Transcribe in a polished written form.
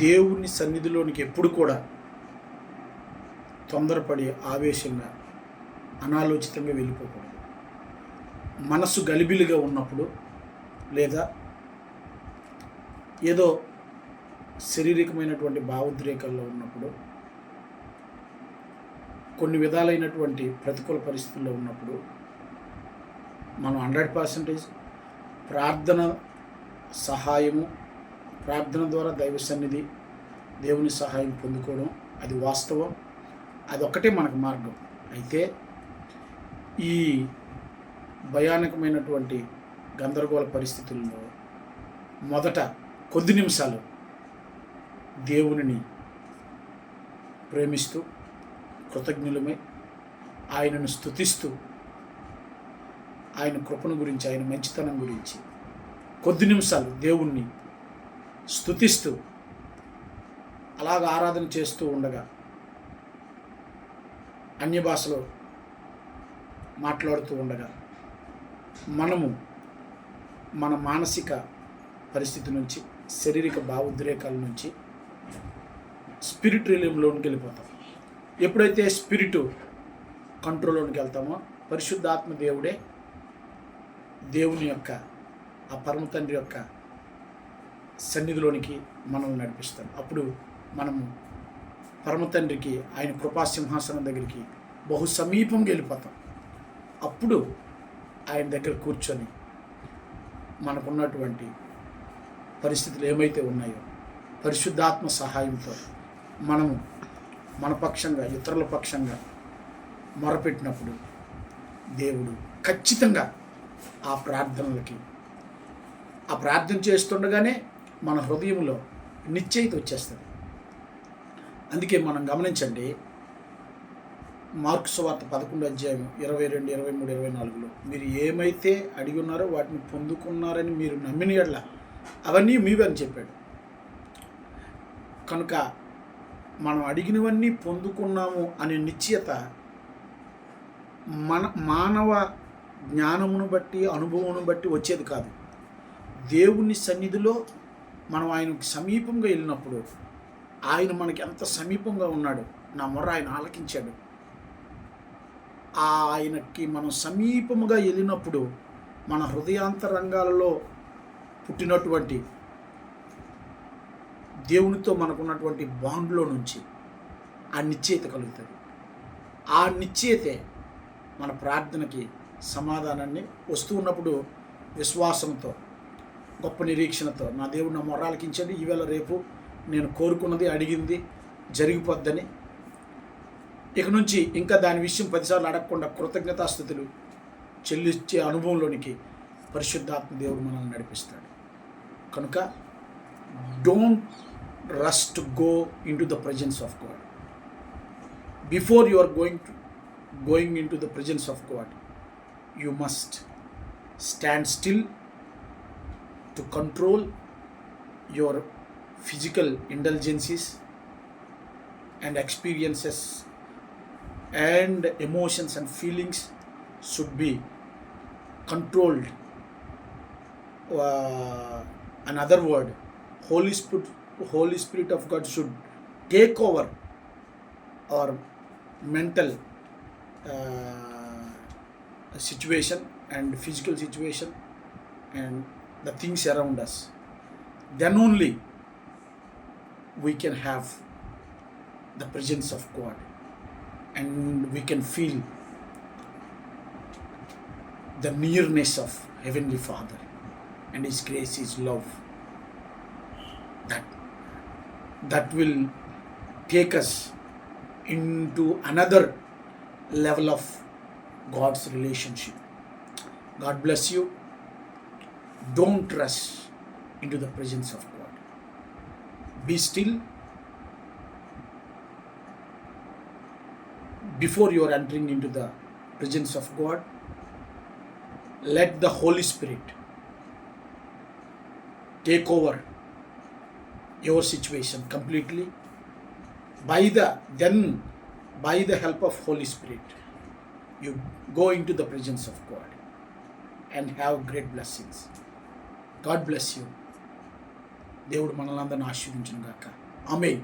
దేవుని సన్నిధిలోనికి ఎప్పుడు కూడా తొందరపడి ఆవేశంగా అనాలోచితంగా వెళ్ళిపోకూడదు. మనసు గలిబిలిగా ఉన్నప్పుడు లేదా ఏదో శారీరకమైనటువంటి భావోద్రేకాల్లో ఉన్నప్పుడు, కొన్ని విధాలైనటువంటి ప్రతికూల పరిస్థితుల్లో ఉన్నప్పుడు మనం 100% ప్రార్థన సహాయము, ప్రార్థన ద్వారా దైవ సన్నిధి, దేవుని సహాయం పొందుకోవడం అది వాస్తవం. అదొక్కటే మనకు మార్గం. అయితే ఈ భయానకమైనటువంటి గందరగోళ పరిస్థితుల్లో మొదట కొద్ది నిమిషాలు దేవునిని ప్రేమిస్తూ కృతజ్ఞులమై ఆయనను స్తుతిస్తూ ఆయన కృపను గురించి, ఆయన మంచితనం గురించి కొద్ది నిమిషాలు దేవుణ్ణి స్తుతిస్తూ అలాగ ఆరాధన చేస్తూ ఉండగా, అన్య భాషలో మాట్లాడుతూ ఉండగా మనము మన మానసిక పరిస్థితి నుంచి, శారీరక భావోద్రేకాల నుంచి స్పిరిట్ రిలీమ్లోనికి వెళ్ళిపోతాం. ఎప్పుడైతే స్పిరిట్ కంట్రోల్లోనికి వెళ్తామో పరిశుద్ధాత్మ దేవుడే దేవుని యొక్క ఆ పరమ తండ్రి యొక్క సన్నిధిలోనికి మనల్ని నడిపిస్తాం. అప్పుడు మనము పరమ తండ్రికి, ఆయన కృపాసింహాసనం దగ్గరికి బహు సమీపంగా వెళ్ళిపోతాం. అప్పుడు ఆయన దగ్గర కూర్చొని మనకున్నటువంటి పరిస్థితులు ఏమైతే ఉన్నాయో పరిశుద్ధాత్మ సహాయంతో మనము మన పక్షంగా, ఇతరుల పక్షంగా మొరపెట్టినప్పుడు దేవుడు ఖచ్చితంగా ఆ ప్రార్థనలకి, ఆ ప్రార్థన చేస్తుండగానే మన హృదయంలో నిశ్చయిత వచ్చేస్తుంది. అందుకే మనం గమనించండి, మార్కు సువార్త 11:22-23-24 మీరు ఏమైతే అడిగి ఉన్నారో వాటిని పొందుకున్నారని మీరు నమ్మిన యెడల అవన్నీ మీవే అని చెప్పాడు. కనుక మనం అడిగినవన్నీ పొందుకున్నాము అనే నిశ్చయత మానవ జ్ఞానమును బట్టి, అనుభవమును బట్టి వచ్చేది కాదు. దేవుని సన్నిధిలో మనం ఆయనకు సమీపంగా వెళ్ళినప్పుడు, ఆయన మనకి ఎంత సమీపంగా ఉన్నాడు, నా మొర్ర ఆయన ఆలకించాడు. ఆయనకి మనం సమీపముగా వెళ్ళినప్పుడు మన హృదయాంతరంగాలలో పుట్టినటువంటి దేవునితో మనకున్నటువంటి బాండ్లో నుంచి ఆ నిశ్చయిత కలుగుతుంది. ఆ నిశ్చయితే మన ప్రార్థనకి సమాధానాన్ని వస్తూ ఉన్నప్పుడు విశ్వాసంతో, గొప్ప నిరీక్షణతో, నా దేవుడు నా మొర్ర ఆలకించండి, ఈవేళ రేపు నేను కోరుకున్నది, అడిగింది జరిగిపోద్దని ఇక నుంచి ఇంకా దాని విషయం 10 సార్లు అడగకుండా కృతజ్ఞతాస్థుతులు చెల్లించే అనుభవంలోనికి పరిశుద్ధాత్మ దేవుడు మనల్ని నడిపిస్తాడు. కనుక don't rush to go into the presence of God. Before you are going into the presence of God, you must stand still to control your physical indulgences and experiences, and emotions and feelings should be controlled. Another word, Holy Spirit of God should take over our mental situation and physical situation and the things around us. Then only we can have the presence of God and we can feel the nearness of Heavenly Father and His grace, His love. That will take us into another level of God's relationship. God bless you. Don't rush into the presence of God. Be still before you are entering into the presence of God. Let the Holy Spirit take over your situation completely. By the help of Holy Spirit, you go into the presence of God and have great blessings. God bless you. దేవుడు మనల్ని అందరిని ఆశీర్వదించును గాక. ఆమేన్.